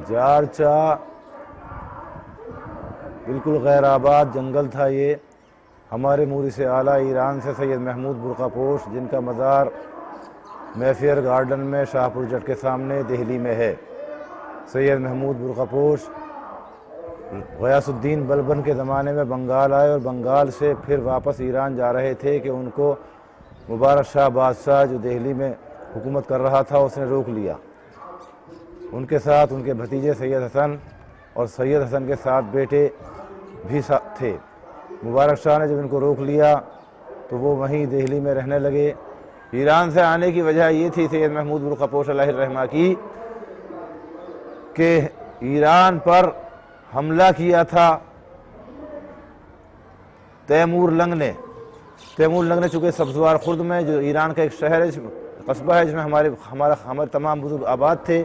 जारचा बिल्कुल गैर आबाद जंगल था। ये हमारे मूरी से आला ईरान से सैयद महमूद बुरकापोश, जिनका मज़ार मैफेयर गार्डन में शाहपुर जट के सामने दिल्ली में है। सैयद महमूद बुरकापोश गयासुद्दीन बलबन के ज़माने में बंगाल आए और बंगाल से फिर वापस ईरान जा रहे थे कि उनको मुबारक शाह बादशाह जो दिल्ली में हुकूमत कर रहा था उसने रोक लिया। उनके साथ उनके भतीजे सैयद हसन और सैयद हसन के 7 बेटे भी थे। मुबारक शाह ने जब इनको रोक लिया तो वो वहीं दिल्ली में रहने लगे। ईरान से आने की वजह ये थी सैयद महमूद बुरकापोश अलैहिर्रहमा की कि ईरान पर हमला किया था तैमूर लंग ने। चूँकि सब्ज़वार खुर्द में जो ईरान का एक शहर है, कस्बा है, जिसमें हमारे तमाम बुजुर्ग आबाद थे।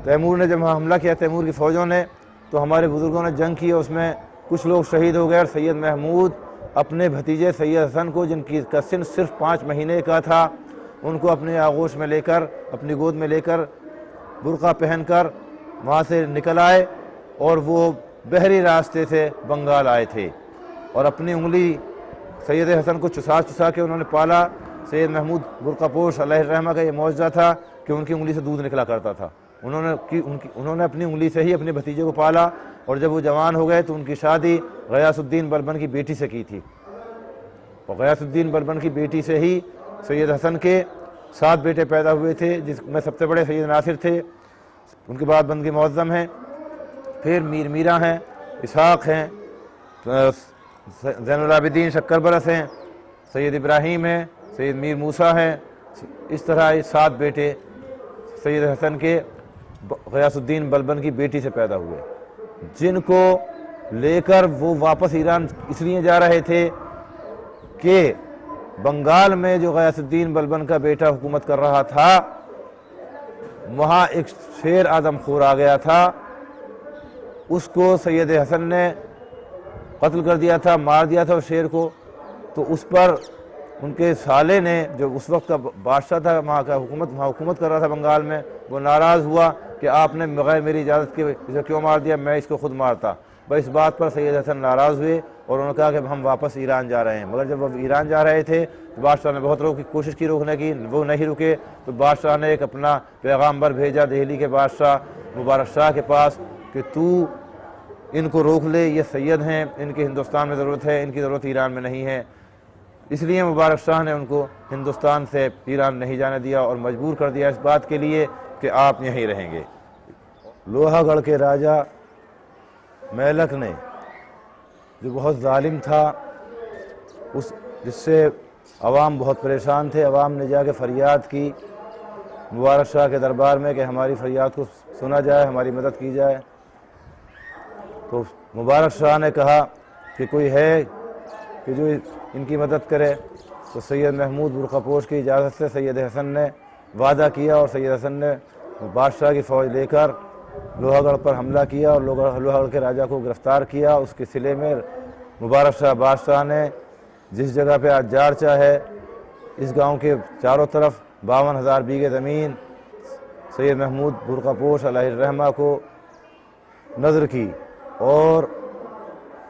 तैमूर ने जब हमला किया, तैमूर की फ़ौजों ने, तो हमारे बुजुर्गों ने जंग की। उसमें कुछ लोग शहीद हो गए और सैयद महमूद अपने भतीजे सैयद हसन को, जिनकी का सिन सिर्फ 5 महीने का था, उनको अपने आगोश में लेकर, अपनी गोद में लेकर, बुर्का पहनकर वहाँ से निकल आए और वो बहरी रास्ते से बंगाल आए थे और अपनी उंगली सैयद हसन को चुसा के उन्होंने पाला। सैयद महमूद बुरकापोश अलैहिर्रहमा का ये मौजज़ा था कि उनकी उंगली से दूध निकला करता था। उन्होंने अपनी उंगली से ही अपने भतीजे को पाला और जब वो जवान हो गए तो उनकी शादी गयासुद्दीन बलबन की बेटी से की थी। और गयासुद्दीन बलबन की बेटी से ही सैयद हसन के 7 बेटे पैदा हुए थे, जिसमें सबसे बड़े सैयद नासिर थे। उनके बाद बंदगी मुअज़्ज़म हैं, फिर मीर मीरा हैं, इसहाक़ हैं, ज़ैनुल आबिदीन शक्करबरस हैं, सैयद इब्राहीम हैं, सैयद मीर मूसा हैं। इस तरह ये 7 बेटे सैयद हसन के गयासुद्दीन बलबन की बेटी से पैदा हुए, जिनको लेकर वो वापस ईरान इसलिए जा रहे थे कि बंगाल में जो गयासुद्दीन बलबन का बेटा हुकूमत कर रहा था, वहाँ एक शेर आदमखोर आ गया था। उसको सैयद हसन ने कत्ल कर दिया था, मार दिया था उस शेर को। तो उस पर उनके साले ने, जो उस वक्त का बादशाह था वहाँ हुकूमत कर रहा था बंगाल में, वो नाराज़ हुआ कि आपने बगैर मेरी इजाज़त के इसे क्यों मार दिया, मैं इसको खुद मारता। बस इस बात पर सैयद हसन नाराज़ हुए और उन्होंने कहा कि हम वापस ईरान जा रहे हैं। मगर जब वो ईरान जा रहे थे तो बादशाह ने बहुत कोशिश की रोकने की, वो नहीं रुके। तो बादशाह ने एक अपना पैगाम्बर भेजा दिल्ली के बादशाह मुबारक शाह के पास कि तू इनको रोक ले, ये सैयद हैं, इनकी हिंदुस्तान में ज़रूरत है, इनकी ज़रूरत ईरान में नहीं है। इसलिए मुबारक शाह ने उनको हिंदुस्तान से ईरान नहीं जाने दिया और मजबूर कर दिया इस बात के लिए कि आप यहीं रहेंगे। लोहागढ़ के राजा मेलक ने, जो बहुत जालिम था, जिससे अवाम बहुत परेशान थे, अवाम ने जाके फरियाद की मुबारक शाह के दरबार में कि हमारी फरियाद को सुना जाए, हमारी मदद की जाए। तो मुबारक शाह ने कहा कि कोई है कि जो इनकी मदद करे। तो सैयद महमूद बुरकापोश की इजाज़त से सैयद हसन ने वादा किया और सैयद हसन ने बादशाह की फ़ौज लेकर लोहागढ़ पर हमला किया और लोहागढ़ के राजा को गिरफ़्तार किया। उसके सिले में मुबारक शाह बादशाह ने, जिस जगह पे आज जारचा है, इस गांव के चारों तरफ 52,000 बीघे ज़मीन सैयद महमूद बुरकापोश अलैहिर्रहमा को नज़र की और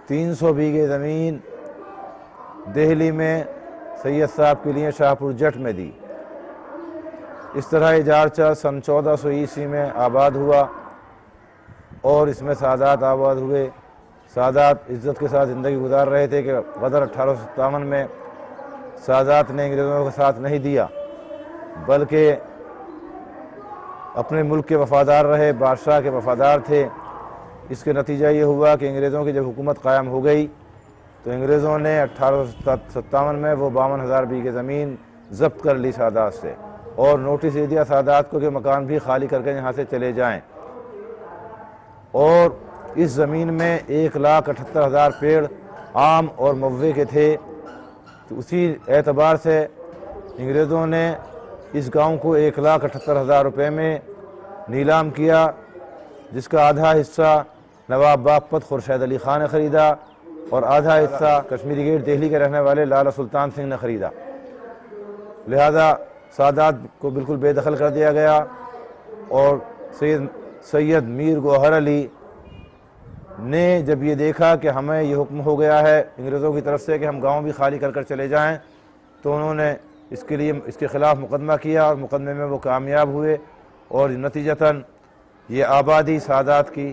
300 बीघे ज़मीन दिल्ली में सैयद साहब के लिए शाहपुर जट में दी। इस तरह ये जारचा सन 1400 ईस्वी में आबाद हुआ और इसमें सादात आबाद हुए। सादात इज़्ज़त के साथ ज़िंदगी गुजार रहे थे कि गदर 1857 में सादात ने अंग्रेज़ों का साथ नहीं दिया, बल्कि अपने मुल्क के वफ़ादार रहे, बादशाह के वफ़ादार थे। इसके नतीजा ये हुआ कि अंग्रेज़ों की जब हुकूमत कायम हो गई तो अंग्रेज़ों ने 1857 में वो 52,000 बीघे ज़मीन ज़ब्त कर ली सादात से और नोटिस दे दिया सादात को कि मकान भी खाली करके यहाँ से चले जाएं। और इस ज़मीन में 1,78,000 पेड़ आम और मव्वे के थे। तो उसी एतबार से अंग्रेज़ों ने इस गांव को 1,78,000 रुपये में नीलाम किया, जिसका आधा हिस्सा नवाब बागपत खुर्शीद अली ख़ान ने ख़रीदा और आधा हिस्सा कश्मीरी गेट दिल्ली के रहने वाले लाला सुल्तान सिंह ने ख़रीदा। लिहाजा सादात को बिल्कुल बेदखल कर दिया गया और सैयद सैयद मीर गौहर अली ने जब ये देखा कि हमें ये हुक्म हो गया है अंग्रेज़ों की तरफ से कि हम गांव भी खाली कर कर चले जाएं, तो उन्होंने इसके ख़िलाफ़ मुकदमा किया और मुकदमे में वो कामयाब हुए और नतीजतन ये आबादी सादात की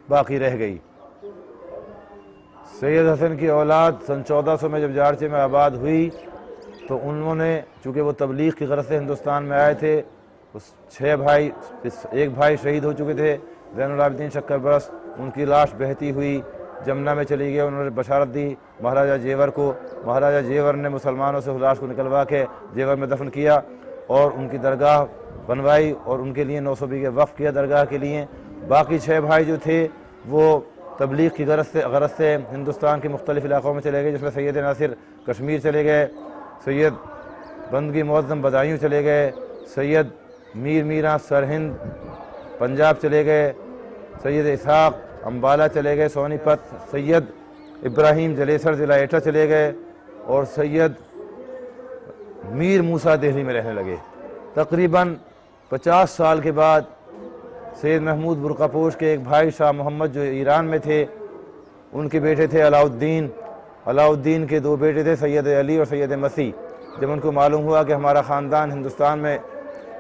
बाकी रह गई। सैयद हसन की औलाद सन 1400 में जब जारचे में आबाद हुई तो उन्होंने, चूँकि वो तबलीग की गरज से हिंदुस्तान में आए थे, उस 6 भाई, एक भाई शहीद हो चुके थे ज़ैनुल आबिदीन शक्कर बरस, उनकी लाश बहती हुई जमुना में चली गई। उन्होंने बशारत दी महाराजा जेवर को। महाराजा जेवर ने मुसलमानों से लाश को निकलवा के जेवर में दफन किया और उनकी दरगाह बनवाई और उनके लिए 900 बीघे वक्फ किया दरगाह के लिए। बाकी 6 भाई जो थे वो तबलीग की गरज से हिंदुस्तान के मुख्तलिफ़ इलाक़ों में चले गए, जिसमें सैयद नासिर कश्मीर चले गए, सैयद बंदगी मुअज़्ज़म बदायूं चले गए, सैयद मीर मीरा सरहिंद पंजाब चले गए, सैयद इसहाक़ अम्बाला चले गए सोनीपत, सैयद इब्राहीम जलेसर ज़िला एटा चले गए और सैयद मीर मूसा दिल्ली में रहने लगे। तकरीबन 50 साल के बाद सैयद महमूद बुरकापोश के एक भाई शाह मोहम्मद जो ईरान में थे, उनके बेटे थे अलाउद्दीन। अलाउद्दीन के 2 बेटे थे सैयद अली और सैयद मसीह। जब उनको मालूम हुआ कि हमारा ख़ानदान हिंदुस्तान में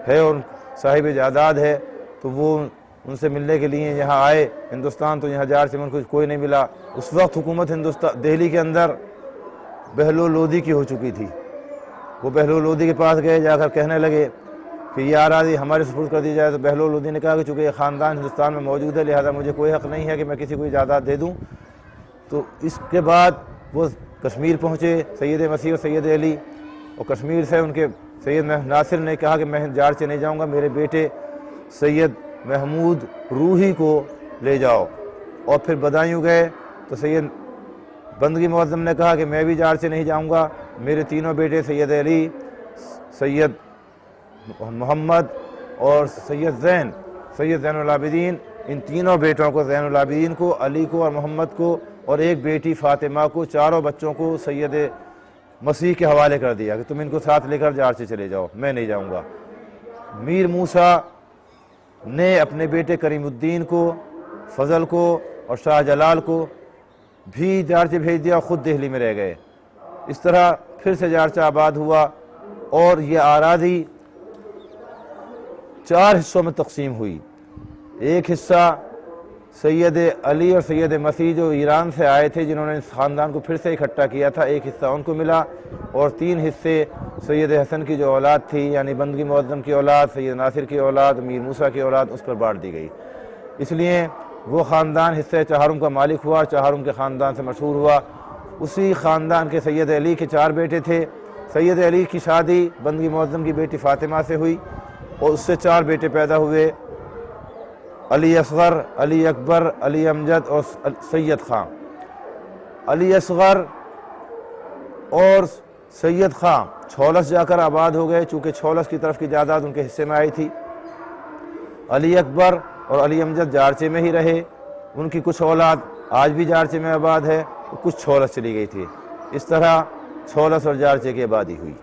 है और साहिब जायदाद है, तो वो उनसे मिलने के लिए यहाँ आए हिंदुस्तान। तो यहाँ जारचे में उनको कोई नहीं मिला। उस वक्त हुकूमत हिंदुस्तान दिल्ली के अंदर बहलोल लोदी की हो चुकी थी। वो बहलोल लोदी के पास गए, जाकर कहने लगे कि ये आराज़ी हमारे सुपुर्द कर दी जाए। तो बहलोल लोदी ने कहा कि चूँकि ये ख़ानदान हिंदुस्तान में मौजूद है, लिहाजा मुझे कोई हक़ नहीं है कि मैं किसी को इजाज़त दे दूँ। तो इसके बाद वो कश्मीर पहुँचे सैयद मसीह और सैयद अली, और कश्मीर से उनके सैयद नासिर ने कहा कि मैं जारचे नहीं जाऊँगा, मेरे बेटे सैयद महमूद रूही को ले जाओ। और फिर बदायूं गए तो सैयद बंदगी मुअज़्ज़म ने कहा कि मैं भी जारचे नहीं जाऊँगा, मेरे तीनों बेटे सैयद अली, सैयद मोहम्मद और सैयद ज़ैनुल आबिदीन, इन तीनों बेटों को, ज़ैनुल आबिदीन को, अली को और मोहम्मद को और एक बेटी फ़ातिमा को, चारों बच्चों को सैयद मसीह के हवाले कर दिया कि तुम इनको साथ लेकर जारचे चले जाओ, मैं नहीं जाऊँगा। मीर मूसा ने अपने बेटे करीमुद्दीन को, फजल को और शाहजलाल को भी जारचे भेज दिया, ख़ुद दिल्ली में रह गए। इस तरह फिर से जारचा आबाद हुआ और ये आराज़ी 4 हिस्सों में तकसीम हुई। एक हिस्सा सैयद अली और सैयद मसीह जो ईरान से आए थे, जिन्होंने इस ख़ानदान को फिर से इकट्ठा किया था, एक हिस्सा उनको मिला और 3 हिस्से सैयद हसन की जो औलाद थी, यानी बंदगी मुअज़्ज़म की औलाद, सैयद नासिर की औलाद, मीर मूसा की औलाद, उस पर बांट दी गई। इसलिए वो ख़ानदान हिस्से चहारुम का मालिक हुआ, चहारुम के ख़ानदान से मशहूर हुआ। उसी ख़ानदान के सैयद अली के 4 बेटे थे। सैयद अली की शादी बंदगी मुअज़्ज़म की बेटी फ़ातिमा से हुई और उससे 4 बेटे पैदा हुए, अली असगर, अली अकबर, अली अमजद और सैयद खां। अली असगर और सैयद खां छौलस जाकर आबाद हो गए, चूँकि छौलस की तरफ की जायदाद उनके हिस्से में आई थी। अली अकबर और अली अमजद जारचे में ही रहे, उनकी कुछ औलाद आज भी जारचे में आबाद है, कुछ छौलस चली गई थी। इस तरह छौलस और जारचे की आबादी हुई।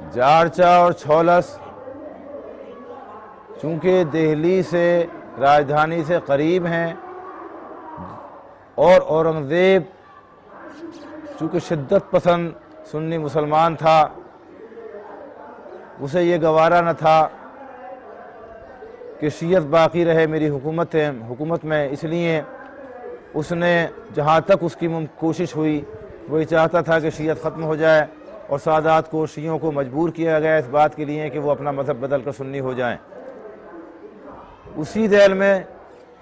जारचा और छौलस चूँकि दिल्ली से, राजधानी से करीब हैं और औरंगज़ेब चूँकि शिद्दत पसंद सुन्नी मुसलमान था, उसे ये गवारा न था कि शियत बाकी रहे मेरी हुकूमत में, इसलिए उसने जहाँ तक उसकी कोशिश हुई वही चाहता था कि शियत ख़त्म हो जाए और सादात को, शियों को मजबूर किया गया इस बात के लिए कि वो अपना मज़हब बदल कर सुन्नी हो जाएं। उसी दैल में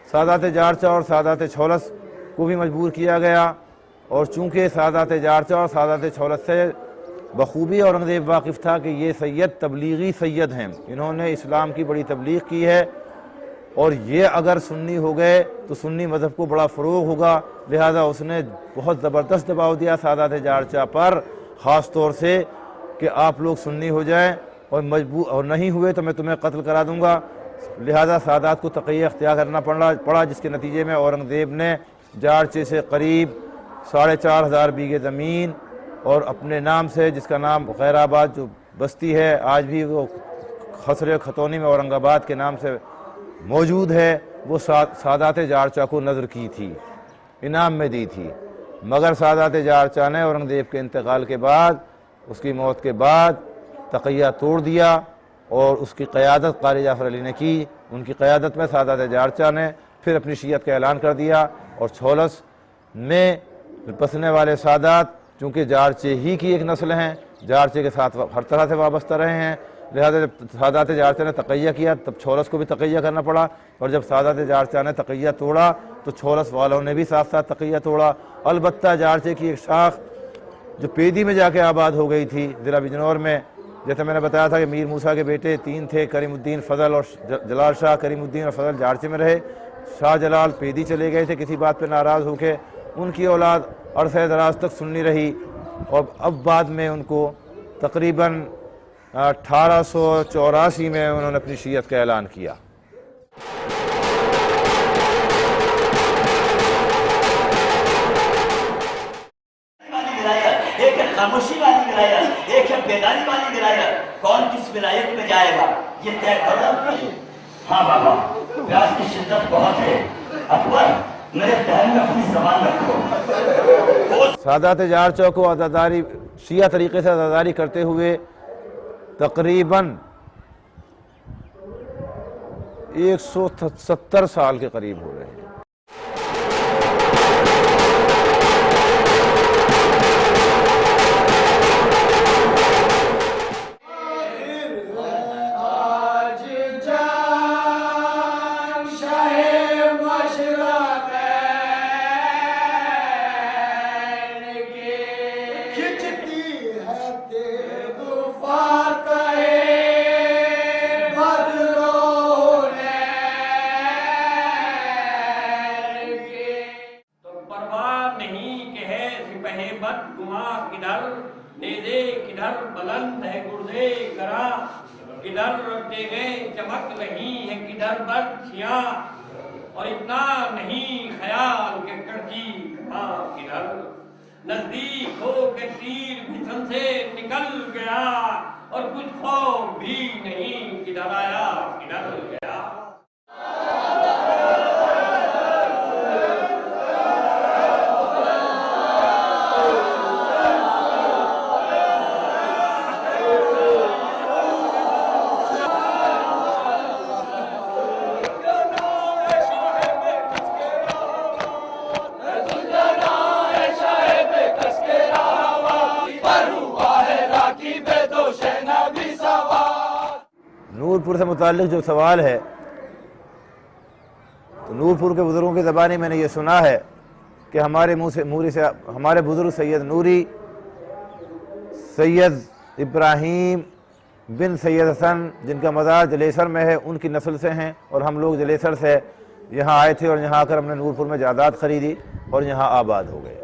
सादात जारचा और सादात छौलस को भी मजबूर किया गया और चूँकि सादात जारचा और सादात छौलस से बखूबी औरंगज़ेब वाकिफ़ था कि ये सैयद तबलीगी सैयद हैं, इन्होंने इस्लाम की बड़ी तबलीग की है और ये अगर सुन्नी हो गए तो सुन्नी मज़हब को बड़ा फ़रोग़ होगा, लिहाजा उसने बहुत ज़बरदस्त दबाव दिया सादात जारचा पर, ख़ास तौर से कि आप लोग सुन्नी हो जाएं और नहीं हुए तो मैं तुम्हें कत्ल करा दूंगा। लिहाजा सादात को तक़िया अख्तियार करना पड़ा, जिसके नतीजे में औरंगज़ेब ने जारचे से करीब 4,500 बीघे ज़मीन और अपने नाम से, जिसका नाम खैराबाद जो बस्ती है आज भी वो खसरे खतौनी में औरंगाबाद के नाम से मौजूद है, वो सादात जारचा को नज़र की थी, इनाम में दी थी। मगर सादात जारचा ने औरंगज़ेब के इंतकाल के बाद, उसकी मौत के बाद तक़िया तोड़ दिया और उसकी क़यादत क़ारी जाफ़र अली ने की। उनकी क़यादत में सादात जारचा ने फिर अपनी शीयत का ऐलान कर दिया और छोलस में बसने वाले सादात चूँकि जारचे ही की एक नस्ल हैं, जारचे के साथ हर तरह से वाबस्ता रहे हैं, लिहाजा जब सादात जारचा ने तक़िया किया तब छोलस को भी तक़िया करना पड़ा, और जब सादात जारचा ने तक़िया तोड़ा तो छोलस वालों ने भी साथ साथ तक़िया तोड़ा। अलबत्ता जारचे की एक शाख जो पेदी में जाके आबाद हो गई थी ज़िला बिजनौर में, जैसे मैंने बताया था कि मीर मूसा के बेटे 3 थे, करीमुद्दीन, फ़ज़ल और जलाल शाह। करीमुद्दीन और फ़ज़ल जारचे में रहे, शाह जलाल पेदी चले गए थे किसी बात पर नाराज़ होकर, उनकी औलाद अरसे दराज तक सुन्नी रही और अब बाद में उनको तकरीबन 1884 में उन्होंने अपनी शीयत का ऐलान किया। एक है खामोशी वाली विलायत, एक है बेदारी वाली विलायत। कौन किस विलायत में जाएगा ये तय करो। हाँ बाबा, प्यास की शिद्दत बहुत है। अकबर, मेरे ध्यान में अपनी ज़बान रखो। सादात जारचा को अज़ादारी, शिया तरीके से अज़ादारी करते हुए तकरीबन 170 साल के करीब हो रहे हैं। किधर रखते गए चमक रही है, किधर बर्छियां, और इतना नहीं ख्याल के कड़की कहाँ किधर। नजदीक हो के तीर भीषण से निकल गया और कुछ खौफ भी नहीं, किधर आया किधर गया। नूरपुर से मुताल्लिक़ जो सवाल है, तो नूरपुर के बुज़ुर्गों की ज़बानी मैंने ये सुना है कि हमारे मुँह से हमारे बुज़ुर्ग सैयद नूरी, सैयद इब्राहीम बिन सैयद हसन, जिनका मज़ार जलेसर में है, उनकी नस्ल से हैं और हम लोग जलेसर से यहाँ आए थे और यहाँ आकर हमने नूरपुर में जायदाद ख़रीदी और यहाँ आबाद हो गए।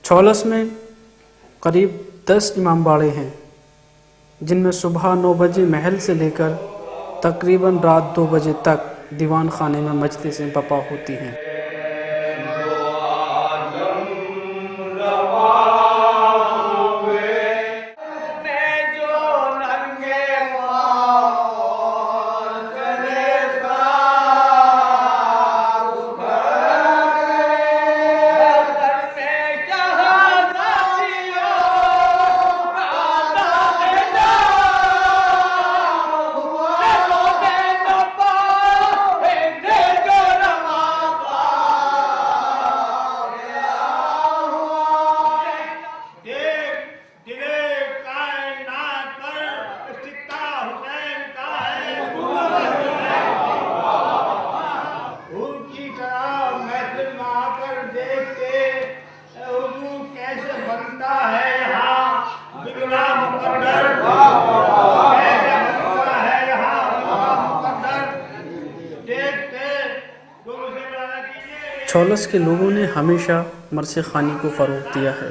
छौलस में करीब 10 इमाम बाड़े हैं, जिनमें सुबह 9 बजे महल से लेकर तकरीबन रात 2 बजे तक दीवान खाने में मजलिसें बर्पा होती हैं। छौलस के लोगों ने हमेशा मरसे खानी को फ़रोग़ दिया है,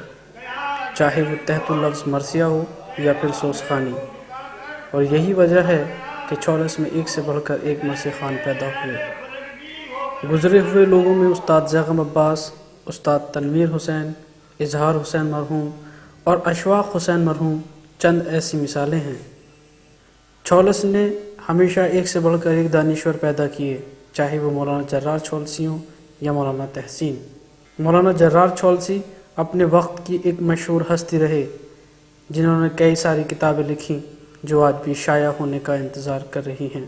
चाहे वो तहतुल लफ्ज़ मरसिया हो या फिर सोस खानी। और यही वजह है कि छौलस में एक से बढ़कर एक मरसे खान पैदा हुए। गुज़रे हुए लोगों में उस्ताद ज़ैग़म अब्बास, उस्ताद तनवीर हुसैन, इजहार हुसैन मरहूम और अशवाक़ हुसैन मरहूम चंद ऐसी मिसालें हैं। छौलस ने हमेशा एक से बढ़कर एक दानिश्वर पैदा किए, चाहे वो मौलाना जर्रार छौलसी हों या मौलाना तहसीन। मौलाना जर्रार छौलसी अपने वक्त की एक मशहूर हस्ती रहे, जिन्होंने कई सारी किताबें लिखी जो आज भी शाया होने का इंतज़ार कर रही हैं।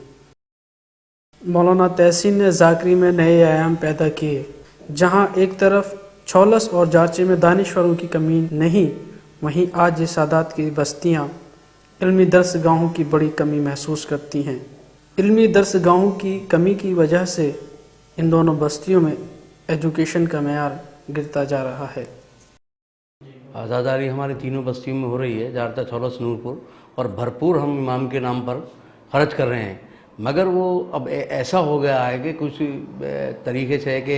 मौलाना तहसीन ने ज़ाकरी में नए आयाम पैदा किए, जहां एक तरफ छौलस और जारचे में दानिश्वरों की कमी नहीं, वहीं आज ये सादात की बस्तियां इल्मी दर्सगाहों की बड़ी कमी महसूस करती हैं। इल्मी दर्सगाहों की कमी की वजह से इन दोनों बस्तियों में एजुकेशन का मेयार गिरता जा रहा है। आज़ादारी हमारी तीनों बस्तियों में हो रही है, जारता, छौलस, नूरपुर, और भरपूर हम इमाम के नाम पर खर्च कर रहे हैं। मगर वो अब ऐसा हो गया है कि कुछ तरीके से है कि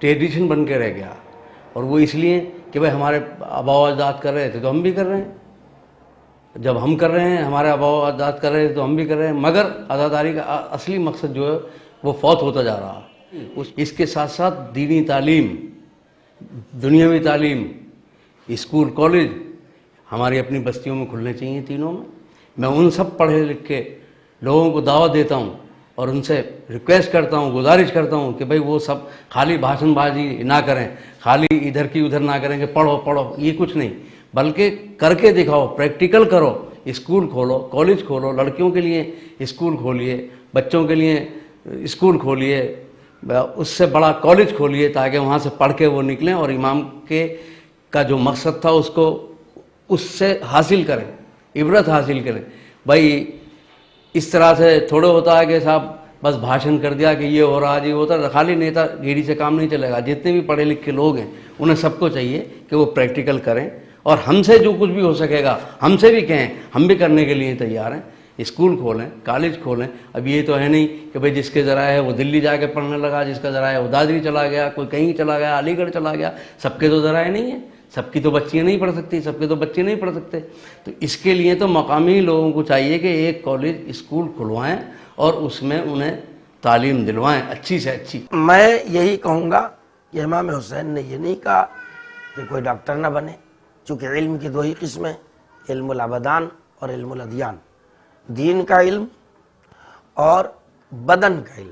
ट्रेडिशन बन के रह गया, और वो इसलिए कि भाई हमारे आबा अजदाद कर रहे थे तो हम भी कर रहे हैं, जब हम कर रहे हैं, हमारे आबा अजदाद कर रहे थे तो हम भी कर रहे हैं। मगर आज़ादारी का असली मकसद जो है वो फौत होता जा रहा है। इसके साथ साथ दीनी तालीम, दुनियावी तालीम, स्कूल, कॉलेज हमारी अपनी बस्तियों में खुलने चाहिए तीनों में। मैं उन सब पढ़े लिख के लोगों को दावत देता हूँ और उनसे रिक्वेस्ट करता हूँ, गुजारिश करता हूँ कि भाई वो सब खाली भाषणबाजी ना करें, खाली इधर की उधर ना करें कि पढ़ो पढ़ो, ये कुछ नहीं, बल्कि करके दिखाओ, प्रैक्टिकल करो। स्कूल खोलो, कॉलेज खोलो, लड़कियों के लिए स्कूल खोलिए, बच्चों के लिए स्कूल खोलिए, उससे बड़ा कॉलेज खोलिए, ताकि वहाँ से पढ़ के वो निकलें और इमाम के का जो मकसद था उसको उससे हासिल करें, इबरत हासिल करें। भाई इस तरह से थोड़े होता है कि साहब बस भाषण कर दिया कि ये हो रहा जी होता है, खाली नेतागिरी से काम नहीं चलेगा। जितने भी पढ़े लिखे लोग हैं उन्हें सबको चाहिए कि वो प्रैक्टिकल करें, और हमसे जो कुछ भी हो सकेगा हमसे भी कहें, हम भी करने के लिए तैयार हैं। स्कूल खोलें, कॉलेज खोलें। अब ये तो है नहीं कि भाई जिसके ज़रा है वो दिल्ली जाके पढ़ने लगा, जिसका ज़रा है वो दादरी चला गया, कोई कहीं चला गया, अलीगढ़ चला गया। सबके तो ज़रा नहीं है, सबकी तो बच्चियाँ नहीं पढ़ सकती, सबके तो बच्चे नहीं पढ़ सकते। तो इसके लिए तो मकामी लोगों को चाहिए कि एक कॉलेज, स्कूल खुलवाएं और उसमें उन्हें तालीम दिलवाएं अच्छी से अच्छी। मैं यही कहूँगा कि इमाम हुसैन ने ये नहीं कहा कि कोई डॉक्टर ना बने, चूँकि इल्म की दो ही किस्में, इल्मुल अबदान और इल्मुल अदियान। दीन का इल्म और बदन का इल्म।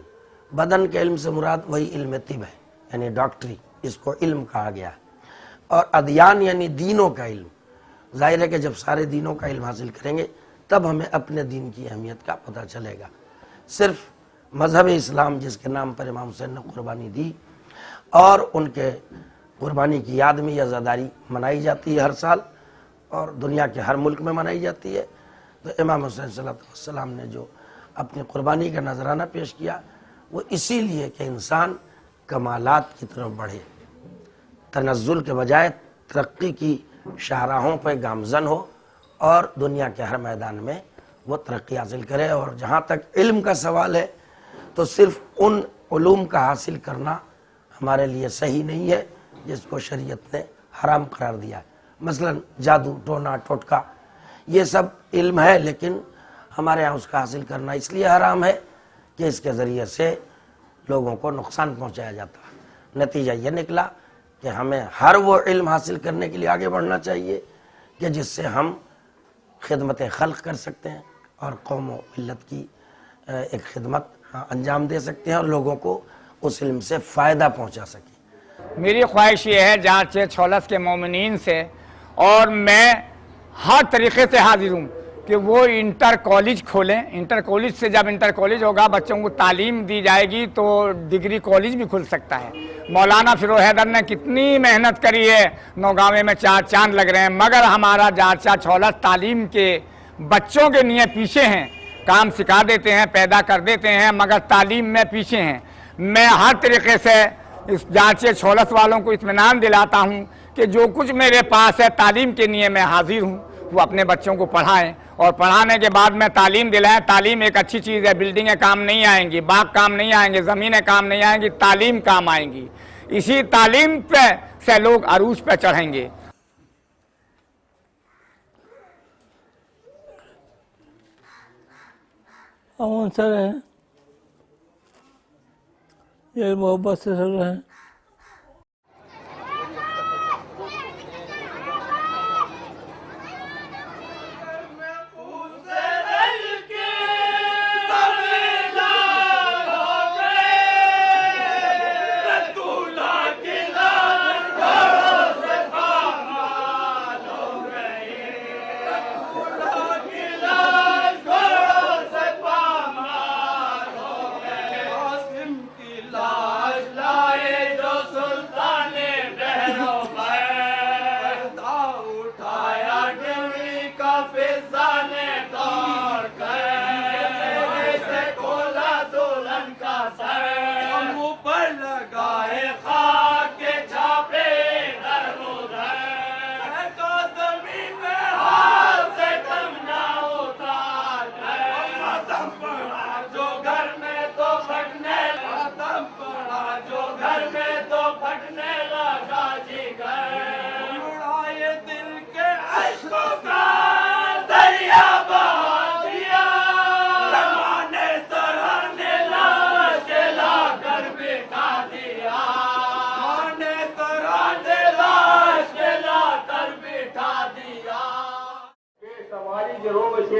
बदन के इल्म से मुराद वही इल्म तिब है, यानी डॉक्टरी, इसको इल्म कहा गया। और अदियान यानी दीनों का इल्म। जाहिर है कि जब सारे दीनों का इल्म हासिल करेंगे तब हमें अपने दीन की अहमियत का पता चलेगा। सिर्फ मज़हब इस्लाम जिसके नाम पर इमाम हुसैन ने कुर्बानी दी और उनके कुर्बानी की याद में यह आज़ादारी मनाई जाती है हर साल, और दुनिया के हर मुल्क में मनाई जाती है। तो इमाम हुसैन सल्लल्लाहु अलैहि वसल्लम ने जो अपनी कुर्बानी का नजराना पेश किया वो इसीलिए कि इंसान कमालात की तरफ बढ़े, तनज़्ज़ुल के बजाय तरक्की की शाहराहों पर गामज़न हो और दुनिया के हर मैदान में वो तरक्की हासिल करे। और जहाँ तक इल्म का सवाल है तो सिर्फ उन उलूम का हासिल करना हमारे लिए सही नहीं है जिसको शरीयत ने हराम करार दिया है। मसलन जादू, टोना, टोटका, ये सब इल्म है, लेकिन हमारे यहाँ उसका हासिल करना इसलिए हराम है कि इसके ज़रिए से लोगों को नुकसान पहुँचाया जाता है। नतीजा ये निकला कि हमें हर वो इल्म हासिल करने के लिए आगे बढ़ना चाहिए कि जिससे हम खिदमत खल्क कर सकते हैं और कौम व मिल्लत की एक खिदमत अंजाम दे सकते हैं और लोगों को उस इल्म से फ़ायदा पहुँचा सकें। मेरी ख्वाहिश ये है जांचे छोलस के मोमिनीन से, और मैं हर तरीके से हाजिर हूँ कि वो इंटर कॉलेज खोलें। इंटर कॉलेज से जब इंटर कॉलेज होगा, बच्चों को तालीम दी जाएगी, तो डिग्री कॉलेज भी खुल सकता है। मौलाना फिरोज हैदर ने कितनी मेहनत करी है, नौगांवे में 4 चांद लग रहे हैं, मगर हमारा जांचा छोलस तालीम के बच्चों के लिए पीछे हैं। काम सिखा देते हैं, पैदा कर देते हैं, मगर तालीम में पीछे हैं। मैं हर तरीके से इस जांचे छोलस वालों को इत्मीनान दिलाता हूँ कि जो कुछ मेरे पास है तालीम के लिए मैं हाजिर हूँ, वो अपने बच्चों को पढ़ाएं और पढ़ाने के बाद में तालीम दिलाएं। तालीम एक अच्छी चीज़ है, बिल्डिंगें काम नहीं आएंगी, बाग काम नहीं आएंगे, ज़मीनें काम नहीं आएंगी, तालीम काम आएंगी। इसी तालीम पे से लोग अरूज पे चढ़ेंगे। अमन से रहें, ये मोहब्बत से सब रहें।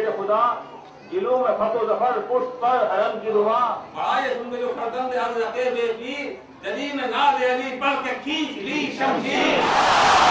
खुदा दिलों में फतो जफर पुष्ट पर हरम की दुआ आए सुन जो फरदंद हर रके बेबी जली में ना ले अली पढ़ के खींच ली शमशीर।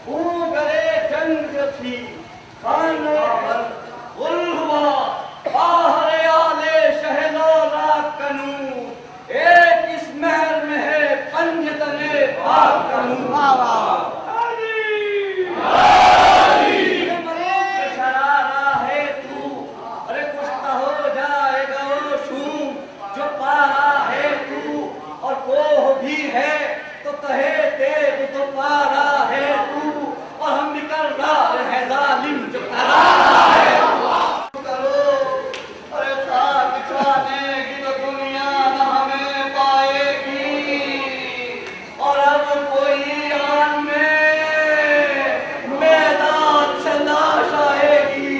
गरे जंग जो थी खाना पर गुल हुआ बाहर आले शहनो राकनू एक इस महल में है पंजतने बाकनू शरारा है तू अरे कुछ तो हो जाएगा वो शूं जो पारा है तू और कोह भी है तो कहे तेग तो पारा है तू और हम निकल रहा है जालिम जो करा है करो अरे साथ छानेगी तो दुनिया न हमें पाएगी और अब कोई आन में मैदान से लाश आएगी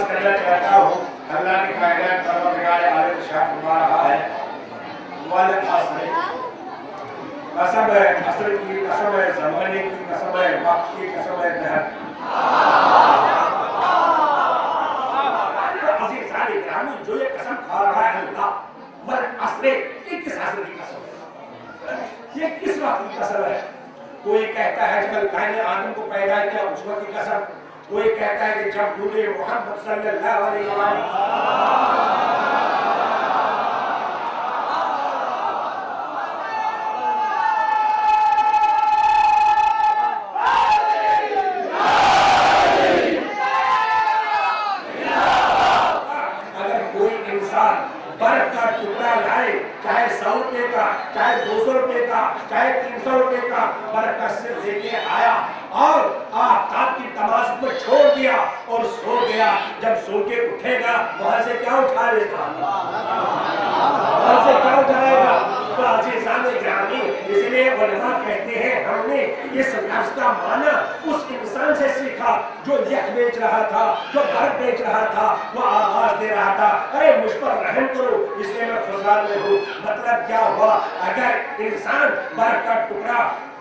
करना चाहता हूँ अल्लाह की कायनात परवरदिगार आलम शाह फरमा रहा है वल असर कसम है असर की कसम है ज़माने की कसम है वक्त की कसम है दहर तो अजीज सारे ग्रामीण जो ये कसम खा रहा है अल्लाह वल असर ये किस असर की कसम है ये किस वक्त की कसम है कोई कहता है जब अल्लाह ने आदम को पैदा किया उस वक्त की कसम कोई कहता है कि जब नूरे मोहम्मद सल्लल्लाहु अलैहि वसल्लम अगर कोई इंसान बर्फ का टुकड़ा लाए चाहे 100 रुपए का चाहे 200 रुपए का चाहे 300 रुपए का बर्फ का सिर लेके आया और आफ्ताब की तमाश में छोड़ दिया और सो गया जब सो के उठेगा वहां से क्या उठा लेगा वहां से क्या उठाएगा तो अजीज़ान ग्रामी इसलिए उलमा कहते हैं हमने इस लफ्ज़ का माना उस इंसान से सीखा जो यख बेच रहा था जो बर्फ बेच रहा था वो आवाज दे रहा था अरे मुझ पर रहम करो इसलिए मैं खुशहाल में हूँ मतलब क्या हुआ अगर इंसान बर्फ का टुकड़ा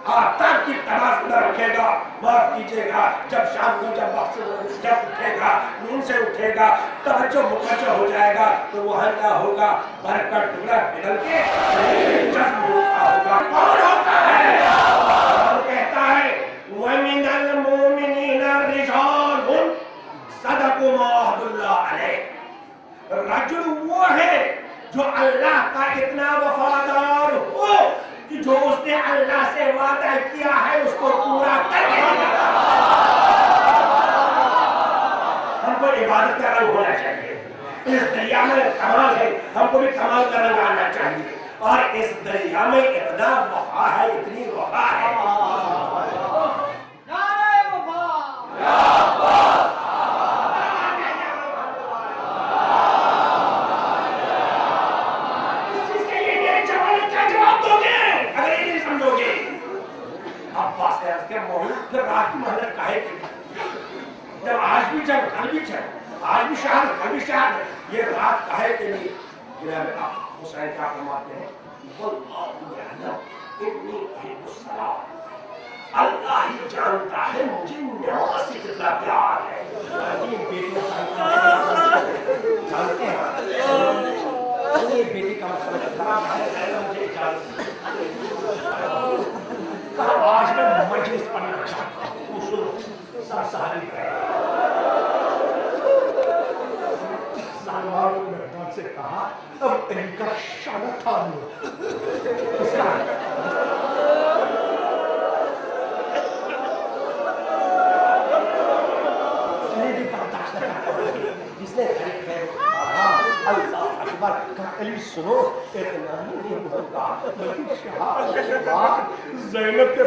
आफ्ताब की तलाश में रखेगा माफ कीजिएगा जब शाम को जब उठेगा नींद से उठेगा तवज्जो मुतवज्जो हो जाएगा तो वहां क्या होगा बर्फ का टुकड़ा पिघल के जज्ब होगा कौन होता है और कहता है वमिनल मोमिनीना रिजालुन सदक़ु मा अहदुल्लाह अलैह रजुल वो है जो अल्लाह का इतना वफादार हो कि जो उसने अल्लाह से वादा किया है उसको पूरा करके हमको इबादत का रंग होना चाहिए इस दरिया में कमाल है हमको भी कमाल का रंग आना चाहिए और इस दरिया में इतना वफा है इतनी वफा है फिर रात की मेहनत काहे की? जब आज भी जब कल भी चल, आज भी शहादत कल भी शहादत, ये रात काहे के लिए? जनाब हुसैन क्या फरमाते हैं? अल्लाह ही जानता है मुझे नमाज से कितना प्यार है। जानते हैं ये बेटी का मतलब खराब है, मुझे आज मैं मजलिस पढ़ना चाहता हूँ। सलमान ने से कहा अब इनका शान था जिसने अल्लाह अकबर का अली सुनो इतना नहीं होगा बल्कि शहादत ज़ैनब के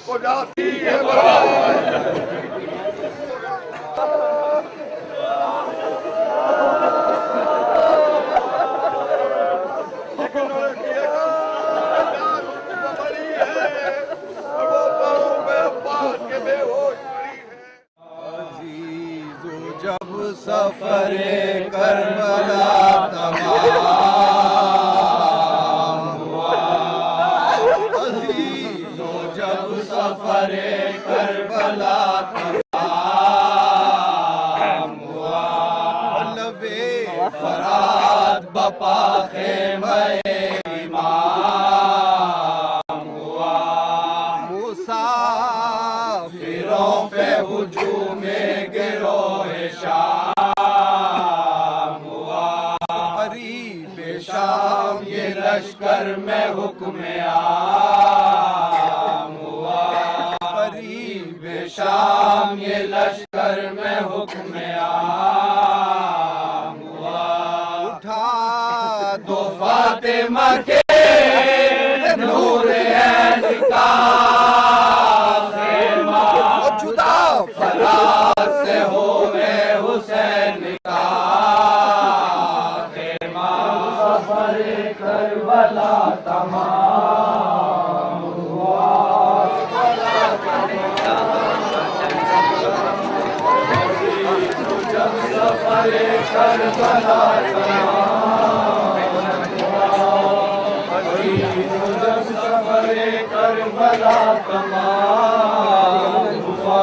को जाती सफरे करबला तमाम हुआ, अजीजो जब सफरे करबला तमाम हुआ, लबे फरात बपा ख़ैमे इमाम हुआ, मुसाफिरों पे हुजूमे गिरोहे शाम, शाम ये लश्कर में हुक्म आम हुआ, करीब शाम ये लश्कर में हुक्म आम हुआ, उठा दो फातिमा के नूर ऐन का ख़ैमा, जुदा फराज से होवे हुसैन का करबला तमाम हुआ, जब सफरे करबला तमाम हुआ, जब सफरे करबला तमाम हुआ।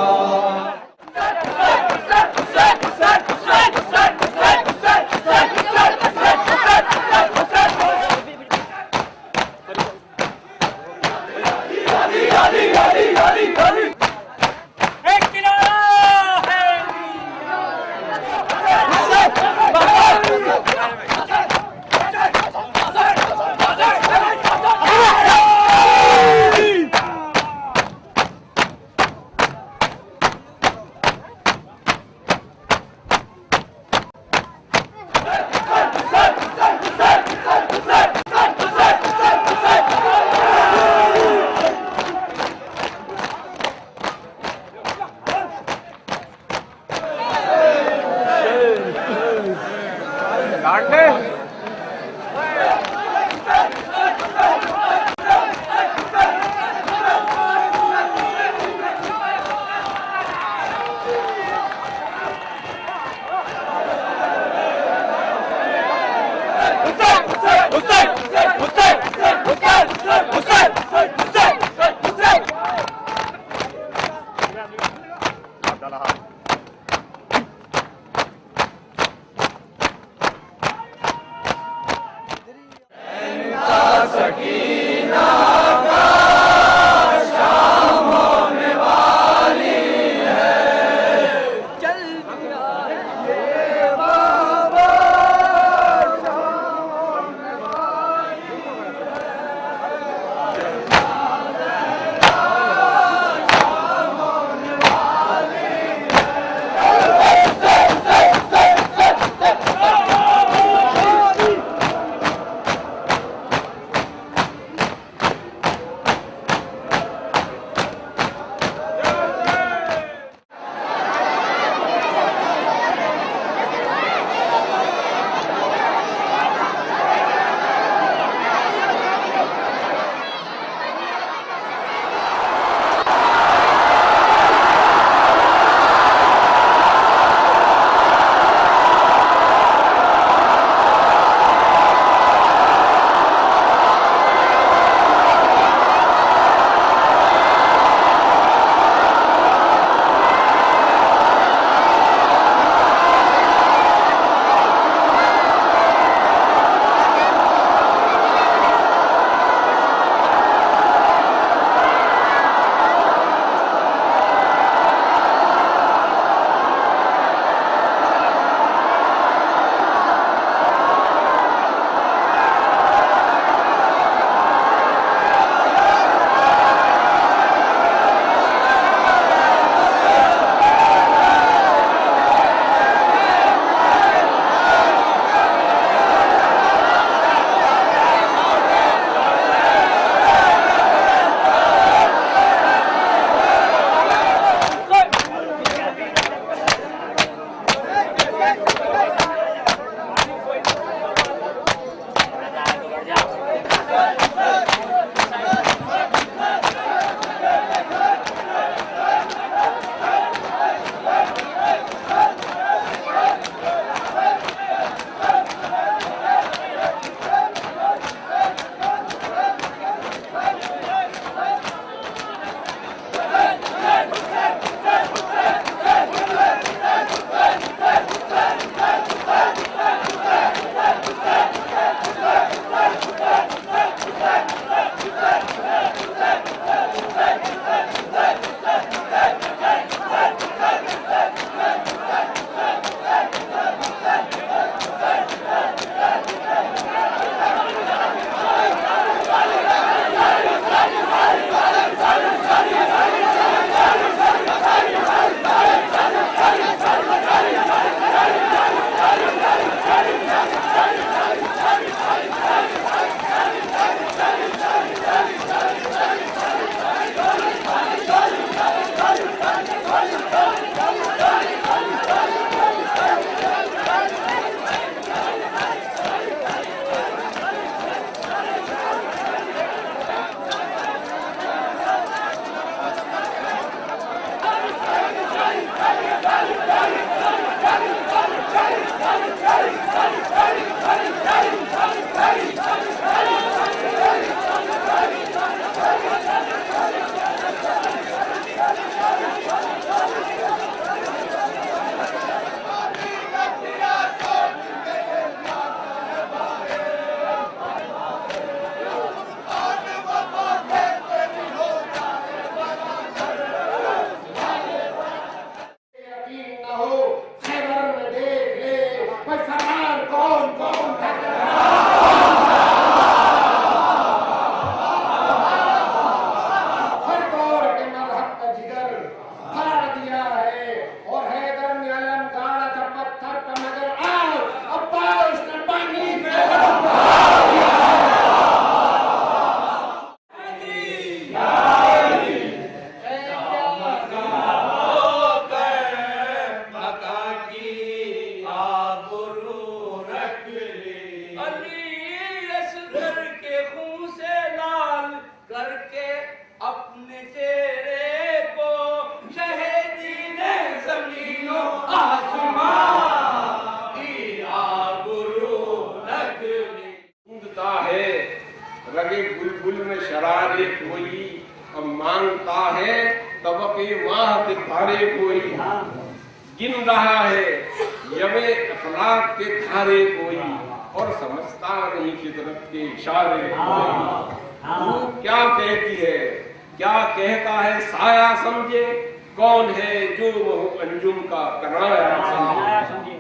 के धारे कोई, गिन रहा है यवे अखलाक के धारे कोई, और समझता नहीं फितरत के इशारे कोई। तू क्या कहती है, क्या कहता है साया समझे, कौन है जो वह अंजुम का कनाया समझे।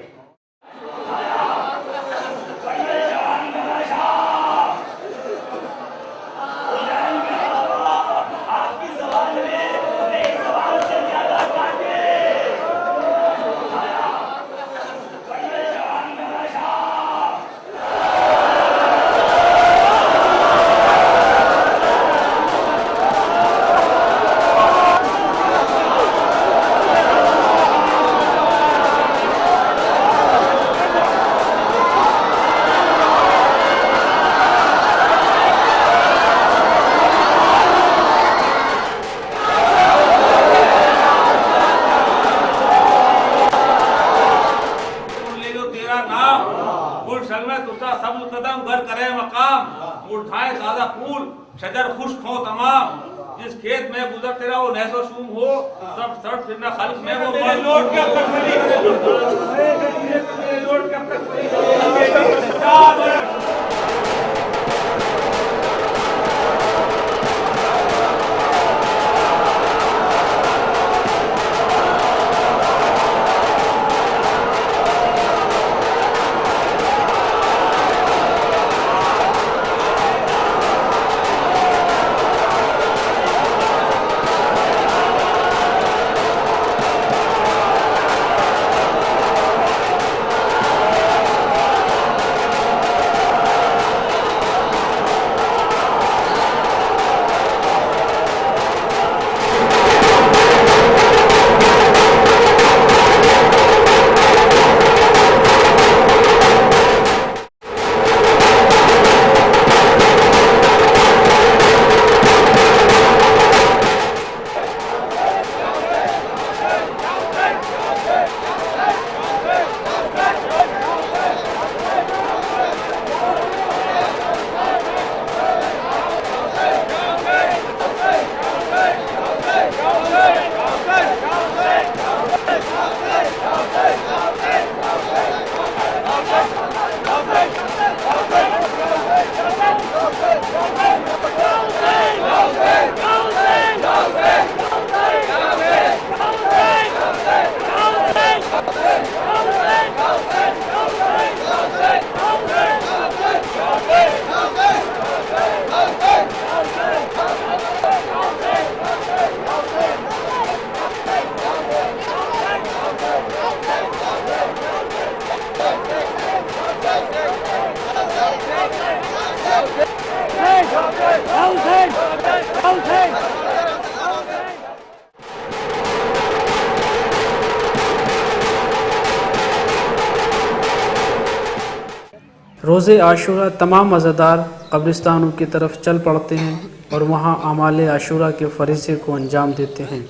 शजर खुश्क हो तमाम, जिस खेत में गुजर तेरा वो नहसो शूम हो, सब सड़ फिरना खल्क में वो लौट के रोज़े आशूरा तमाम अज़ादार कब्रिस्तानों की तरफ चल पड़ते हैं और वहाँ आमाल आशूरा के फ़रीज़े को अंजाम देते हैं।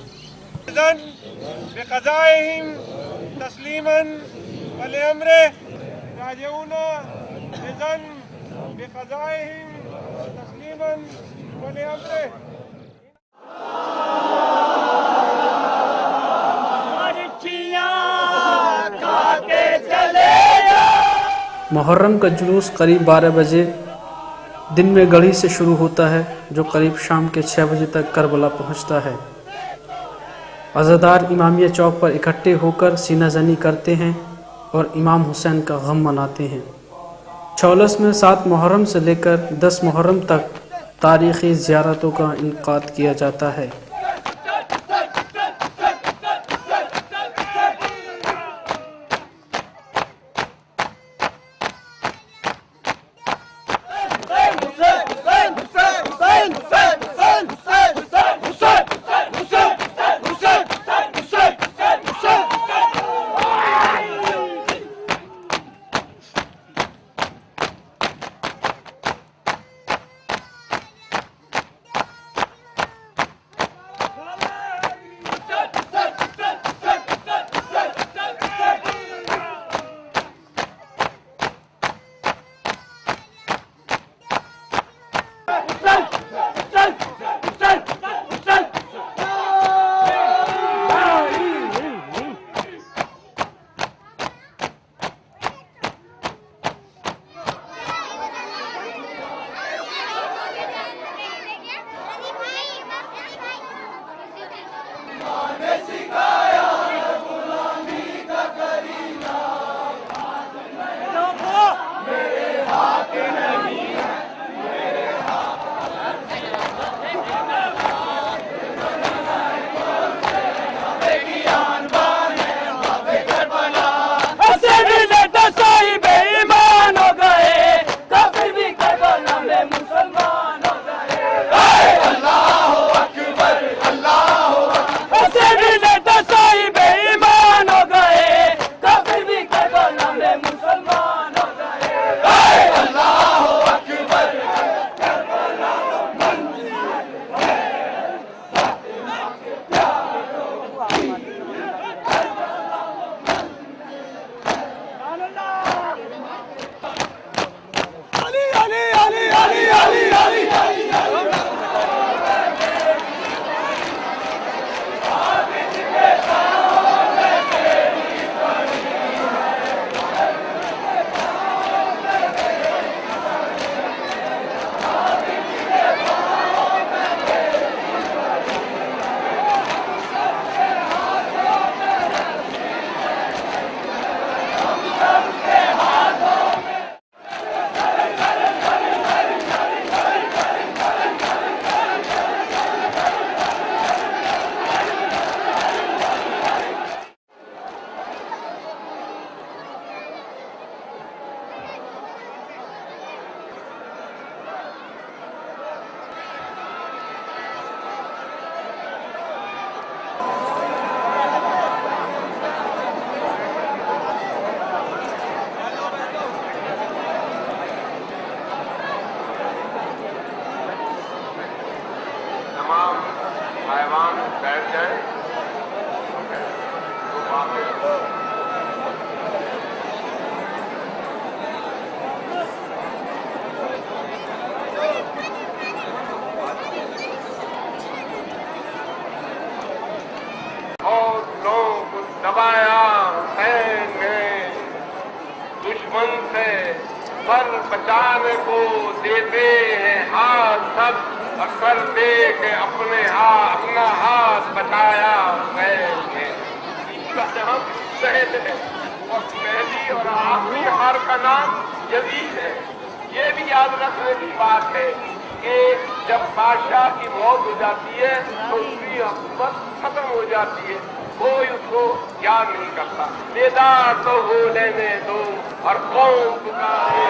मुहर्रम का जुलूस करीब 12 बजे दिन में गढ़ी से शुरू होता है, जो करीब शाम के 6 बजे तक करबला पहुंचता है। अज़ादार इमामिया चौक पर इकट्ठे होकर सीना जनी करते हैं और इमाम हुसैन का गम मनाते हैं। छौलस में 7 मुहर्रम से लेकर 10 मुहर्रम तक तारीख़ी ज़ियारतों का इनक़ाद किया जाता है। बेटा साई बेईमान हो गए, काफिर भी करबला में मुसलमान हो गए। अल्लाह अकबर करबला अली अली अली अली अली अली हैवान बैठ जाए। और लोगों को दबाया हुसैन ने, दुश्मन से सर बचाने को देते हैं हाथ सब, और कर दे के अपना हाथ बचाया हुसैन ने। इसका जहाँ पहले और पहली और आखिरी हार का नाम यजीद है। ये भी याद रखने की बात है कि जब बादशाह की मौत हो जाती है तो उसकी हुकूमत खत्म हो जाती है, कोई उसको याद नहीं करता। बेदार तो हो लेने दो और कौन पुकारे।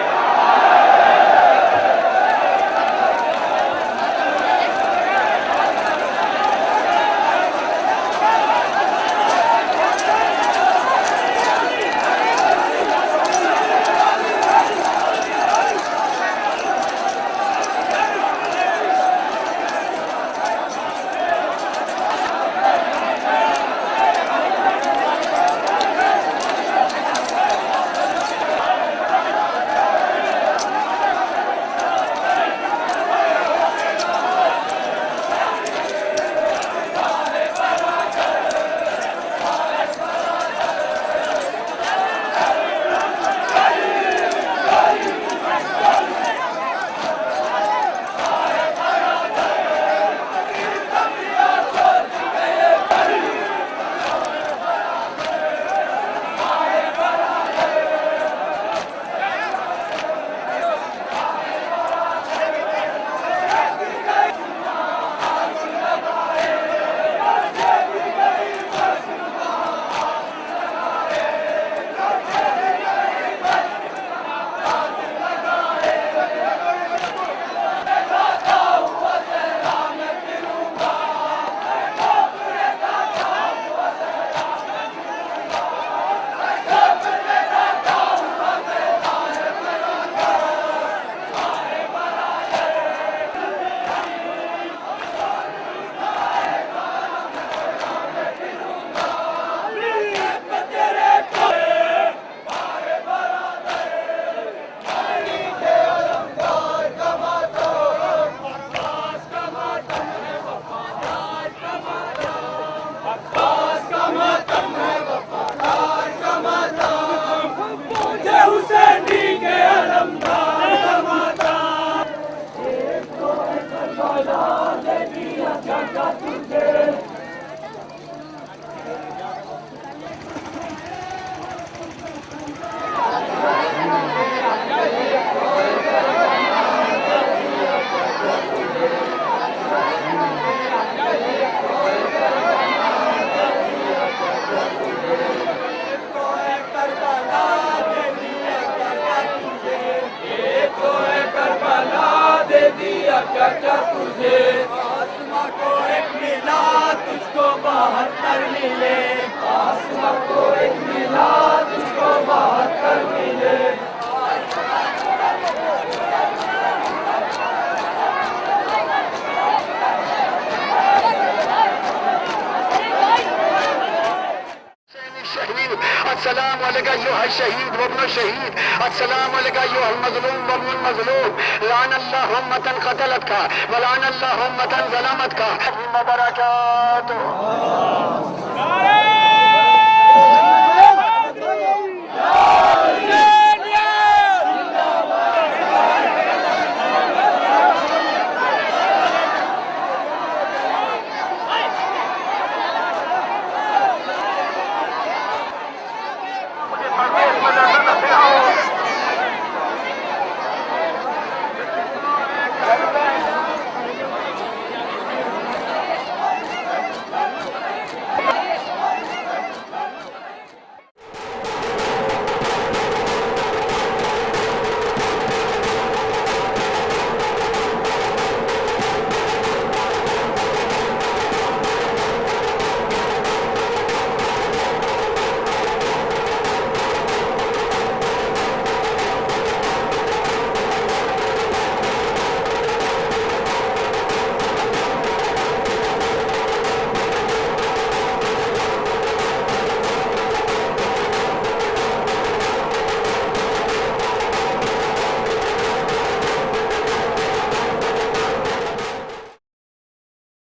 अस्सलाम अलैका अय्युहा शहीद व इब्न शहीद, अस्सलाम अलैका अय्युहल मज़लूम व इब्नुल मज़लूम, लान अल्लाहु उम्मतन क़तलतका व लान अल्लाहु उम्मतन ज़लमतका व बरकातुहू।